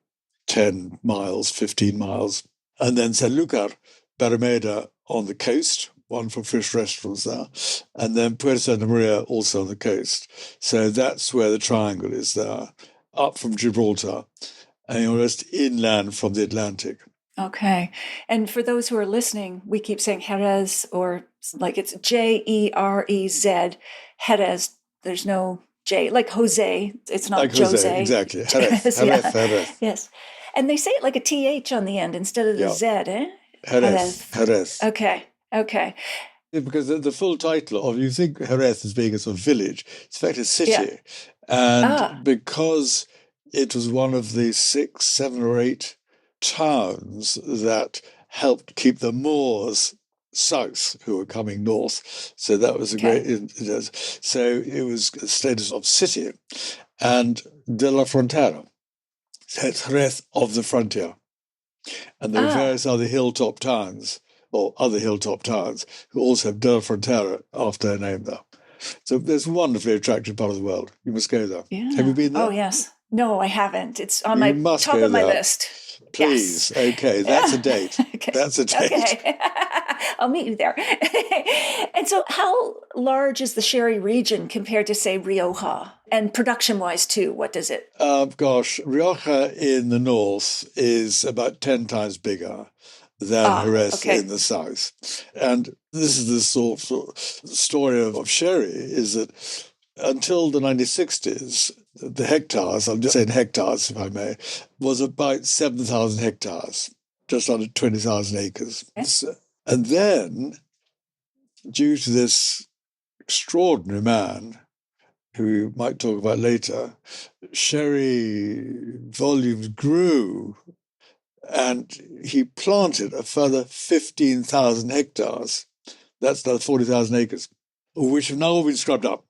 10 miles, 15 miles, and then Sanlúcar, Barrameda on the coast, wonderful fish restaurants there, and then Puerto Santa Maria also on the coast. So that's where the triangle is there, up from Gibraltar, and you're just inland from the Atlantic. Okay. And for those who are listening, we keep saying Jerez, or like it's Jerez, Jerez. There's no J, like Jose. It's not Like Jose. Exactly. Jerez, Yeah. Jerez. Yes. And they say it like a TH on the end instead of the Z, eh? Jerez. Okay. Because the full title of, you think Jerez as being a sort of village, it's in fact a city. Yeah. And because it was one of the 6, 7 or 8 towns that helped keep the Moors south who were coming north. So that was a great, so it was a status of city. And de la Frontera, Jerez of the frontier. And there are various other hilltop towns, or other hilltop towns, who also have de la Frontera after their name there. So there's a wonderfully attractive part of the world. You must go there. Yeah. Have you been there? Oh, yes. No, I haven't. It's on my top of my list. Please. Yes. Okay, that's a date. Okay. That's a date. Okay. I'll meet you there. And so how large is the sherry region compared to, say, Rioja? And production-wise, too, what does it? Rioja in the north is about 10 times bigger than Jerez in the south. And this is the sort of story of sherry, is that until the 1960s, the hectares, I'm just saying hectares if I may, was about 7,000 hectares, just under 20,000 acres. Okay. And then, due to this extraordinary man, who we might talk about later, sherry volumes grew, and he planted a further 15,000 hectares. That's another 40,000 acres, which have now all been scrubbed up.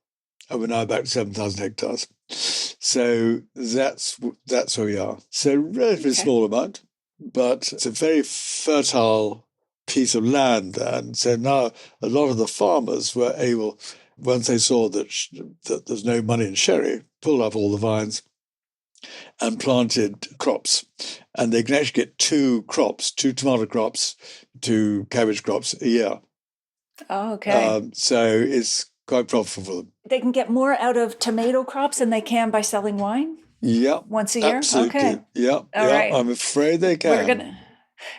And we're now back to 7,000 hectares. So that's where we are. So relatively small amount, but it's a very fertile piece of land. And so now a lot of the farmers were able, once they saw that there's no money in sherry, pulled up all the vines and planted crops. And they can actually get 2 tomato crops, 2 cabbage crops a year. Oh, okay. So it's quite profitable for them. They can get more out of tomato crops than they can by selling wine? Yeah. Once a year? Absolutely. Okay. Yeah. All right. I'm afraid they can.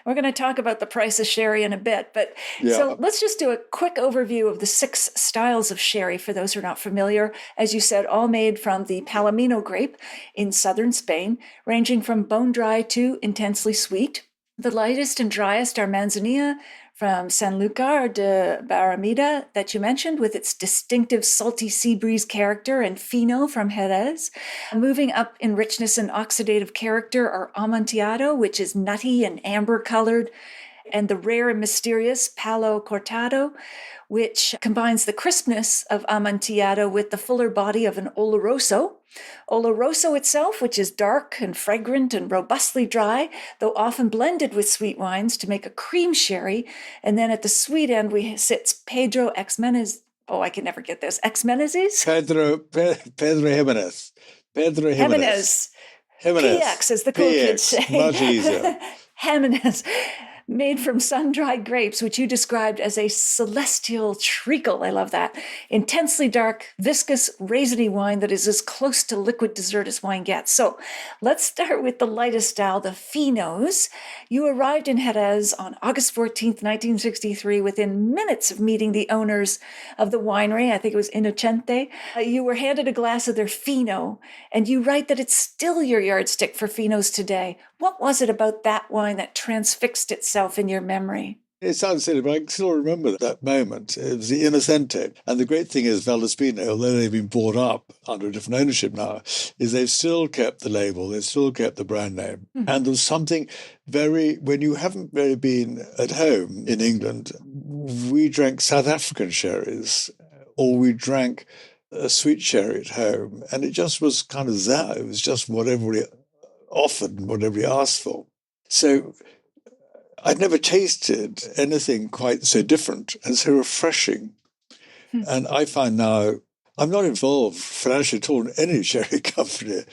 We're going to talk about the price of sherry in a bit, but so let's just do a quick overview of the 6 styles of sherry for those who are not familiar. As you said, all made from the Palomino grape in southern Spain, ranging from bone dry to intensely sweet. The lightest and driest are Manzanilla from Sanlúcar de Barrameda that you mentioned, with its distinctive salty sea breeze character, and Fino from Jerez. Moving up in richness and oxidative character are Amontillado, which is nutty and amber colored, and the rare and mysterious Palo Cortado, which combines the crispness of Amontillado with the fuller body of an Oloroso. Oloroso itself, which is dark and fragrant and robustly dry, though often blended with sweet wines to make a cream sherry. And then at the sweet end, sits Pedro Ximénez. Oh, I can never get this. Ximénezes? Pedro Jimenez. Pedro Jimenez. PX, as the cool kids say. Much easier. Jimenez. Made from sun-dried grapes, which you described as a celestial treacle. I love that. Intensely dark, viscous, raisiny wine that is as close to liquid dessert as wine gets. So let's start with the lightest style, the Finos. You arrived in Jerez on August 14th, 1963, within minutes of meeting the owners of the winery. I think it was Innocente. You were handed a glass of their Fino, and you write that it's still your yardstick for Finos today. What was it about that wine that transfixed itself in your memory? It sounds silly, but I can still remember that moment. It was the Innocente. And the great thing is Valespino, although they've been bought up under a different ownership now, is they've still kept the label, they've still kept the brand name. And there's something when you haven't really been at home in England, we drank South African sherries, or we drank a sweet sherry at home. And it just was kind of that. It was just what everybody offered and what everybody asked for. So I'd never tasted anything quite so different and so refreshing. And I find now I'm not involved financially at all in any sherry company,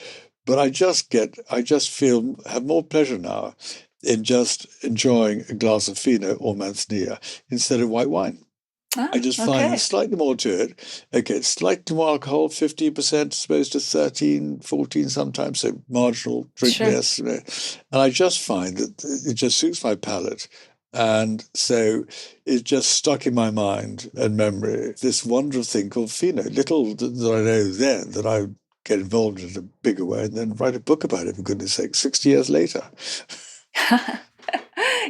but I just have more pleasure now in just enjoying a glass of Fino or Manzanilla instead of white wine. I just find there's slightly more to it. Okay, slightly more alcohol, 15%, as opposed to 13, 14 sometimes, so marginal drink less. And I just find that it just suits my palate. And so it just stuck in my mind and memory, this wonderful thing called Fino. Little that I know then that I would get involved in a bigger way and then write a book about it, for goodness sake, 60 years later.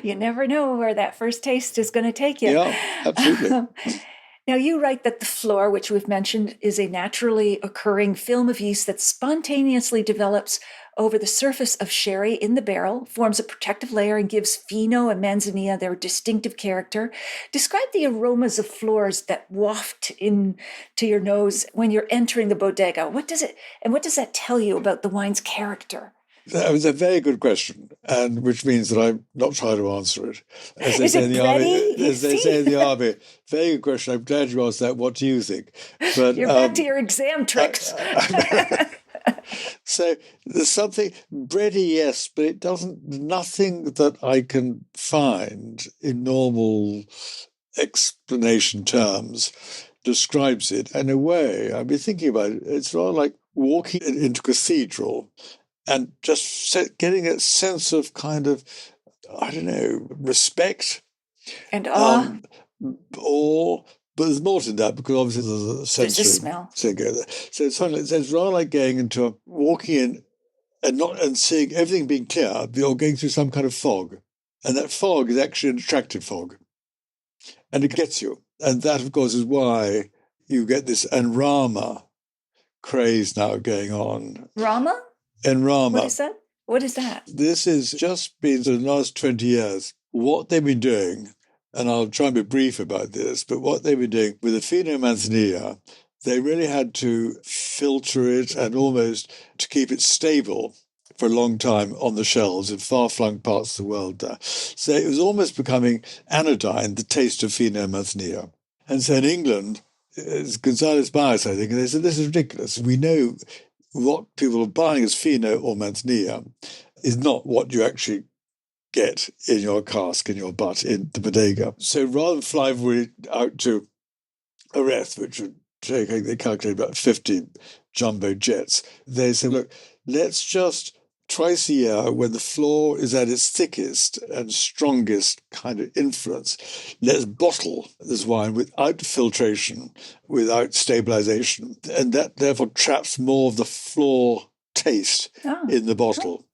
You never know where that first taste is going to take you. Yeah, absolutely. Now, you write that the flor, which we've mentioned, is a naturally occurring film of yeast that spontaneously develops over the surface of sherry in the barrel, forms a protective layer, and gives Fino and Manzanilla their distinctive character. Describe the aromas of flors that waft into your nose when you're entering the bodega. What does that tell you about the wine's character? That was a very good question, and which means that I'm not trying to answer it. As they say in the army, very good question. I'm glad you asked that. What do you think? But you're back to your exam tricks. So there's something bready, yes, but nothing that I can find in normal explanation terms describes it. In a way, I've been thinking about it. It's rather like walking into a cathedral and just getting a sense of kind of, I don't know, respect. And awe. But there's more to that because obviously there's a sensory smell. thing there. So it's rather like walking in and seeing everything being clear, you're going through some kind of fog. And that fog is actually an attractive fog. And it gets you. And that, of course, is why you get this Enrama craze now going on. Rama? Enrama. What is that? This has just been the last 20 years. What they've been doing, and I'll try and be brief about this, but what they've been doing with the Fino Manzanilla, they really had to filter it and almost to keep it stable for a long time on the shelves in far-flung parts of the world there. So it was almost becoming anodyne, the taste of Fino Manzanilla. And so in England, it's González Bias, I think, and they said, this is ridiculous. We know what people are buying as Fino or Manzanilla is not what you actually get in your cask, in your butt, in the bodega. So rather than fly out to Jerez, which would take, they calculate about 50 jumbo jets, they said, look, let's just twice a year, when the flor is at its thickest and strongest kind of influence, let's bottle this wine without filtration, without stabilization. And that therefore traps more of the flor taste in the bottle.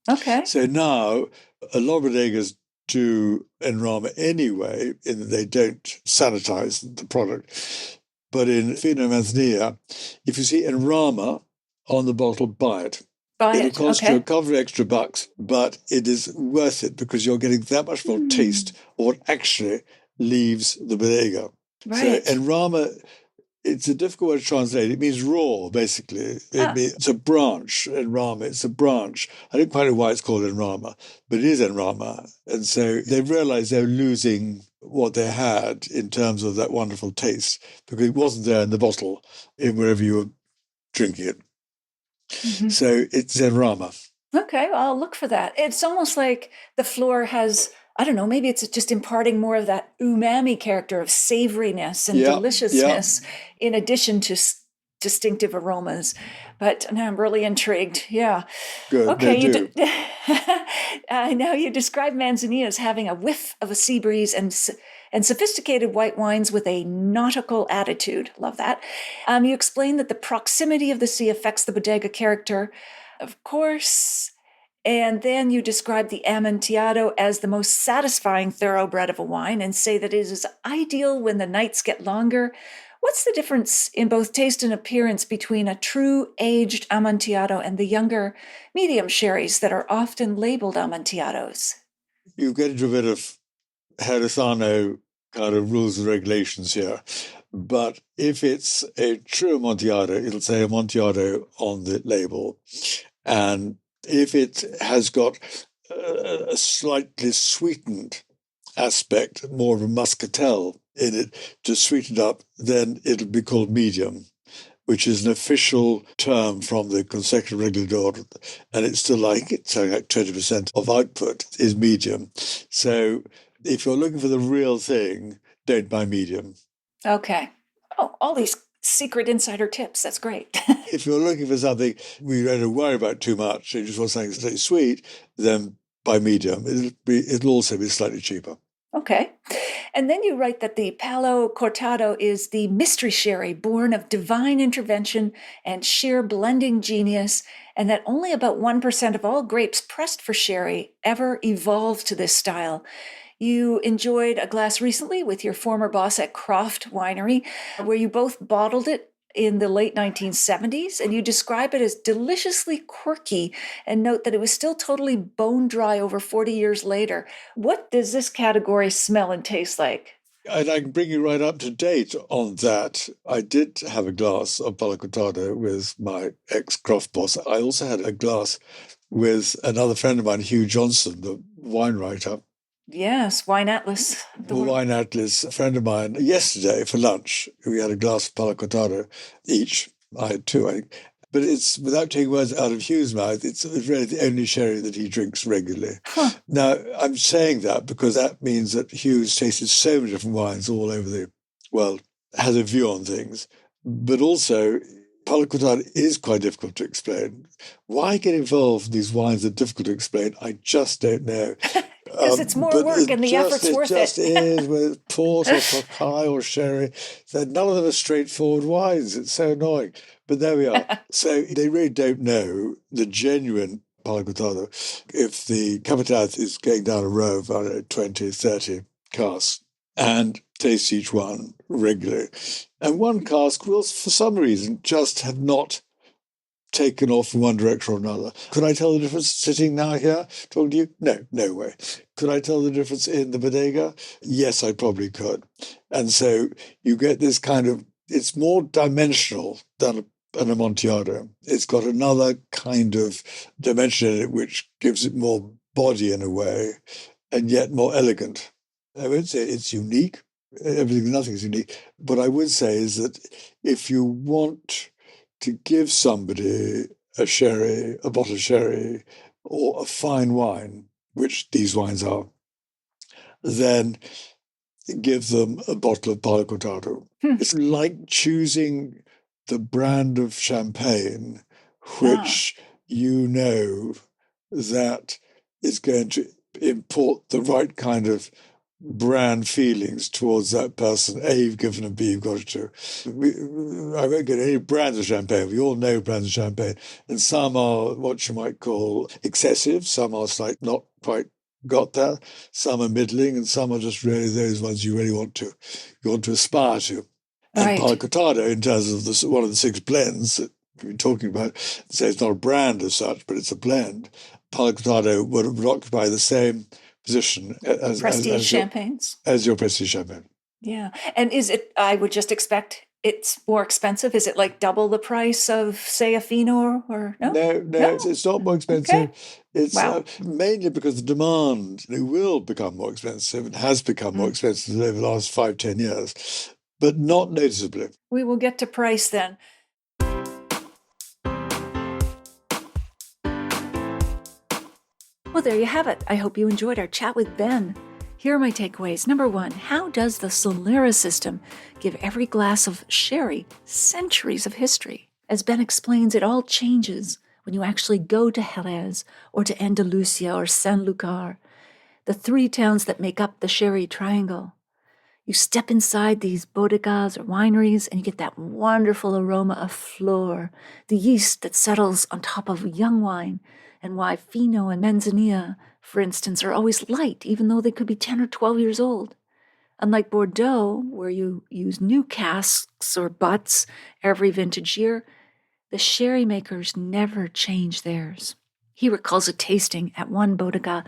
Okay. So now a lot of bodegas do Enrama anyway, in that they don't sanitize the product. But in Fino Manzanilla, if you see Enrama on the bottle, buy it. It'll cost you a couple of extra bucks, but it is worth it because you're getting that much more taste of what actually leaves the bodega. Right. So Enrama, it's a difficult word to translate. It means raw, basically. It's a branch, Enrama. It's a branch. I don't quite know why it's called Enrama, but it is Enrama. And so they realized they're losing what they had in terms of that wonderful taste because it wasn't there in the bottle, wherever you were drinking it. Mm-hmm. So it's Enrama. Okay, well, I'll look for that. It's almost like the flor has, I don't know, maybe it's just imparting more of that umami character of savoriness and deliciousness in addition to distinctive aromas. But now I'm really intrigued. Yeah. Good. Okay. Now you describe Manzanilla as having a whiff of a sea breeze and sophisticated white wines with a nautical attitude. Love that. You explain that the proximity of the sea affects the bodega character. Of course, And then you describe the Amontillado as the most satisfying thoroughbred of a wine and say that it is ideal when the nights get longer. What's the difference in both taste and appearance between a true aged Amontillado and the younger medium sherries that are often labeled Amontillados? You get into a bit of Harrisano kind of rules and regulations here. But if it's a true Amontillado, it'll say Amontillado on the label. And if it has got a slightly sweetened aspect, more of a muscatel in it to sweeten it up, then it'll be called medium, which is an official term from the Consejo Regulador, and it's still it's something like 20% of output is medium. So if you're looking for the real thing, don't buy medium. Okay. Oh, all these secret insider tips. That's great. If you're looking for something we don't worry about too much, you just want something that's sweet, then buy medium. It'll also be slightly cheaper. Okay. And then you write that the Palo Cortado is the mystery sherry born of divine intervention and sheer blending genius, and that only about 1% of all grapes pressed for sherry ever evolved to this style. You enjoyed a glass recently with your former boss at Croft Winery, where you both bottled it in the late 1970s, and you describe it as deliciously quirky and note that it was still totally bone dry over 40 years later. What does this category smell and taste like? And I can bring you right up to date on that. I did have a glass of Palo Cortado with my ex-Croft boss. I also had a glass with another friend of mine, Hugh Johnson, the wine writer. Yes, Wine Atlas. Wine Atlas, a friend of mine, yesterday for lunch. We had a glass of Palo Cortado each. I had two, I think. But it's, without taking words out of Hugh's mouth, it's really the only sherry that he drinks regularly. Huh. Now, I'm saying that because that means that Hugh's tasted so many different wines all over the world, has a view on things. But also, Palo Cortado is quite difficult to explain. Why get involved in these wines that are difficult to explain? I just don't know. Because it's more work and the effort's worth it. It just is with port or Tokai or sherry. So none of them are straightforward wines. It's so annoying. But there we are. So they really don't know the genuine Palo Cortado. If the Capitaz is going down a row of, I don't know, 20, 30 casks and taste each one regularly. And one cask will, for some reason, just have not taken off in one direction or another. Could I tell the difference sitting now here talking to you? No, no way. Could I tell the difference in the bodega? Yes, I probably could. And so you get this kind of, it's more dimensional than an Amontillado. It's got another kind of dimension in it which gives it more body in a way, and yet more elegant. I would say it's unique. Nothing's unique. What I would say is that if you want to give somebody a sherry, a bottle of sherry, or a fine wine, which these wines are, then give them a bottle of Palo Cortado. It's like choosing the brand of champagne which you know that is going to import the right kind of brand feelings towards that person. A, you've given them, B, you've got to. I won't get any brands of champagne. We all know brands of champagne. And some are what you might call excessive. Some are not quite got that. Some are middling, and some are just really those ones you want to aspire to. Right. And Palo Cortado, in terms of one of the 6 blends that we've been talking about, say it's not a brand as such, but it's a blend. Palo Cortado would occupy the same position as prestige champagnes. As your prestige champagne. Yeah. And is it, I would just expect it's more expensive. Is it like double the price of, say, a Fino or no? No. It's not more expensive. Okay. It's mainly because the demand will become more expensive. It has become more expensive over the last 5-10 years, but not noticeably. We will get to price then. Well, there you have it. I hope you enjoyed our chat with Ben. Here are my takeaways. Number 1, how does the Solera system give every glass of sherry centuries of history? As Ben explains, it all changes when you actually go to Jerez or to Andalusia or Sanlúcar, the 3 towns that make up the sherry triangle. You step inside these bodegas or wineries and you get that wonderful aroma of flor, the yeast that settles on top of young wine, and why Fino and Manzanilla, for instance, are always light, even though they could be 10 or 12 years old. Unlike Bordeaux, where you use new casks or butts every vintage year, the sherry makers never change theirs. He recalls a tasting at one bodega,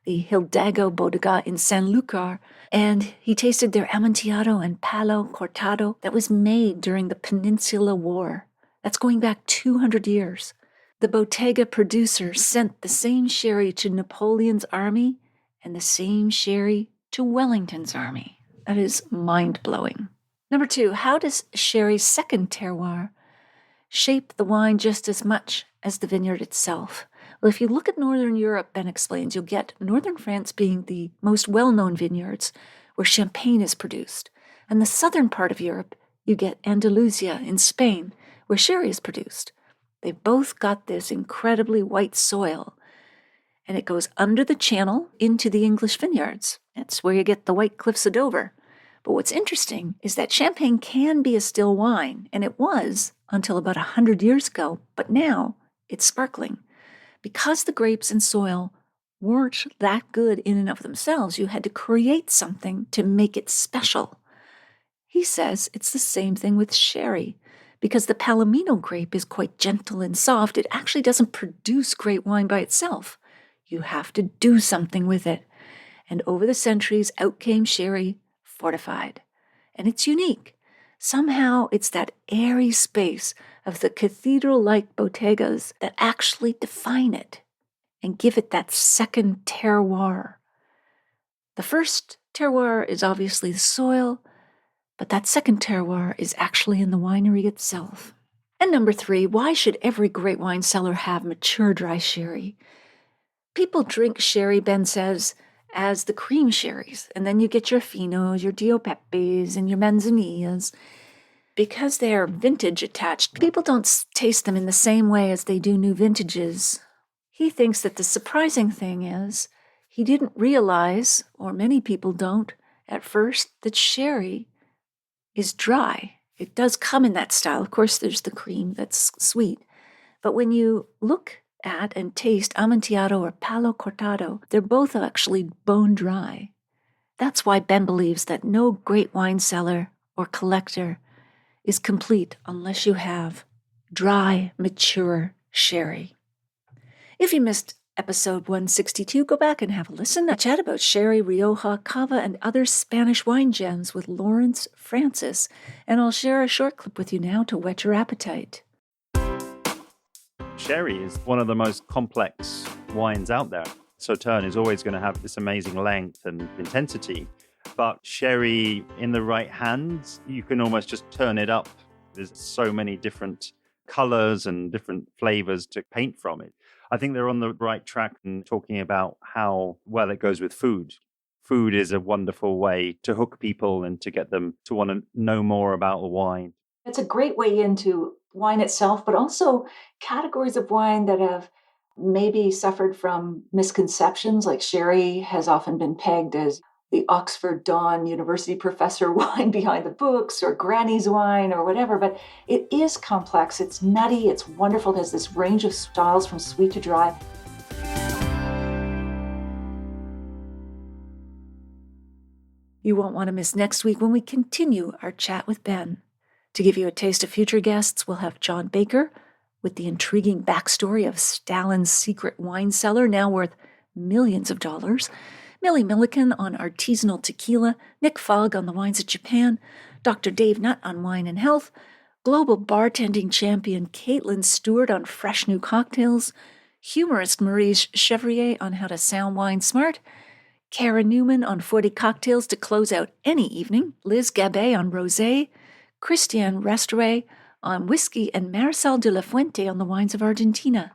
the Hidalgo bodega in Sanlúcar, and he tasted their Amontillado and Palo Cortado that was made during the Peninsular War. That's going back 200 years. The bodega producer sent the same sherry to Napoleon's army and the same sherry to Wellington's army. That is mind-blowing. Number 2, how does sherry's second terroir shape the wine just as much as the vineyard itself? Well, if you look at Northern Europe, Ben explains, you'll get Northern France being the most well-known vineyards where champagne is produced. And the southern part of Europe, you get Andalusia in Spain, where sherry is produced. They've both got this incredibly white soil, and it goes under the channel into the English vineyards. That's where you get the White Cliffs of Dover. But what's interesting is that champagne can be a still wine, and it was until about 100 years ago, but now it's sparkling. Because the grapes and soil weren't that good in and of themselves, you had to create something to make it special. He says it's the same thing with sherry. Because the Palomino grape is quite gentle and soft, it actually doesn't produce great wine by itself. You have to do something with it. And over the centuries, out came sherry, fortified. And it's unique. Somehow it's that airy space of the cathedral-like bodegas that actually define it and give it that second terroir. The first terroir is obviously the soil, but that second terroir is actually in the winery itself. And number 3, why should every great wine cellar have mature dry sherry? People drink sherry, Ben says, as the cream sherries, and then you get your Finos, your Diopepes, and your Manzanillas. Because they are vintage attached, people don't taste them in the same way as they do new vintages. He thinks that the surprising thing is he didn't realize, or many people don't, at first, that sherry is dry. It does come in that style. Of course, there's the cream that's sweet. But when you look at and taste Amontillado or Palo Cortado, they're both actually bone dry. That's why Ben believes that no great wine cellar or collector is complete unless you have dry, mature sherry. If you missed episode 162, go back and have a listen. I chat about sherry, Rioja, Cava, and other Spanish wine gems with Lawrence Francis, and I'll share a short clip with you now to whet your appetite. Sherry is one of the most complex wines out there. Sauterne is always going to have this amazing length and intensity, but sherry in the right hands, you can almost just turn it up. There's so many different colors and different flavors to paint from it. I think they're on the right track in talking about how well it goes with food. Food is a wonderful way to hook people and to get them to want to know more about a wine. It's a great way into wine itself, but also categories of wine that have maybe suffered from misconceptions, like sherry has often been pegged as the Oxford Dawn University professor wine behind the books, or granny's wine, or whatever, but it is complex. It's nutty. It's wonderful. It has this range of styles from sweet to dry. You won't want to miss next week when we continue our chat with Ben. To give you a taste of future guests, we'll have John Baker with the intriguing backstory of Stalin's secret wine cellar, now worth millions of dollars, Millie Milliken on artisanal tequila, Nick Fogg on the wines of Japan, Dr. Dave Nutt on wine and health, global bartending champion Caitlin Stewart on fresh new cocktails, humorist Maurice Chevrier on how to sound wine smart, Kara Newman on 40 cocktails to close out any evening, Liz Gabet on rosé, Christiane Restauret on whiskey, and Marisol de la Fuente on the wines of Argentina.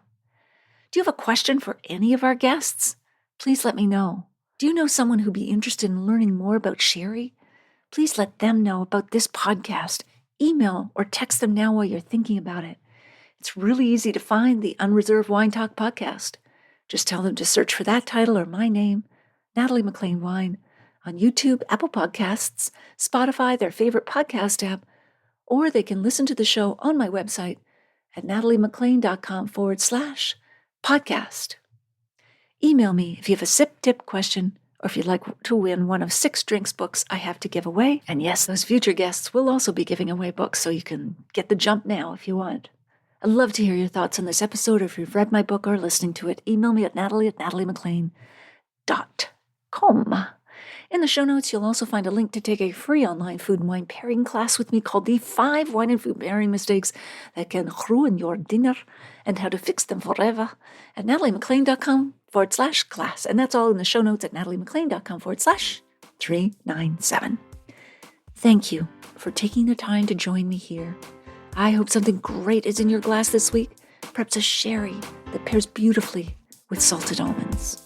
Do you have a question for any of our guests? Please let me know. Do you know someone who'd be interested in learning more about sherry? Please let them know about this podcast. Email or text them now while you're thinking about it. It's really easy to find the Unreserved Wine Talk podcast. Just tell them to search for that title or my name, Natalie McLean Wine, on YouTube, Apple Podcasts, Spotify, their favorite podcast app, or they can listen to the show on my website at nataliemclean.com/podcast. podcast. Email me if you have a sip tip question or if you'd like to win one of 6 drinks books I have to give away. And yes, those future guests will also be giving away books, so you can get the jump now if you want. I'd love to hear your thoughts on this episode, or if you've read my book or listening to it, email me at natalie@nataliemaclean.com. In the show notes, you'll also find a link to take a free online food and wine pairing class with me called The 5 Wine and Food Pairing Mistakes That Can Ruin Your Dinner and How to Fix Them Forever at nataliemaclean.com/class. And that's all in the show notes at nataliemaclean.com/397. Thank you for taking the time to join me here. I hope something great is in your glass this week, perhaps a sherry that pairs beautifully with salted almonds.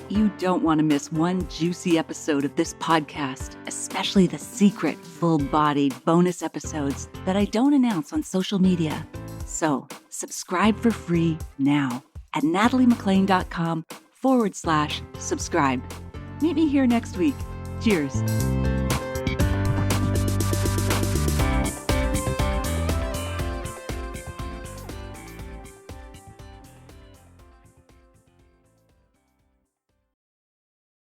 You don't want to miss one juicy episode of this podcast, especially the secret, full-bodied bonus episodes that I don't announce on social media. So subscribe for free now at nataliemaclean.com/subscribe. Meet me here next week. Cheers.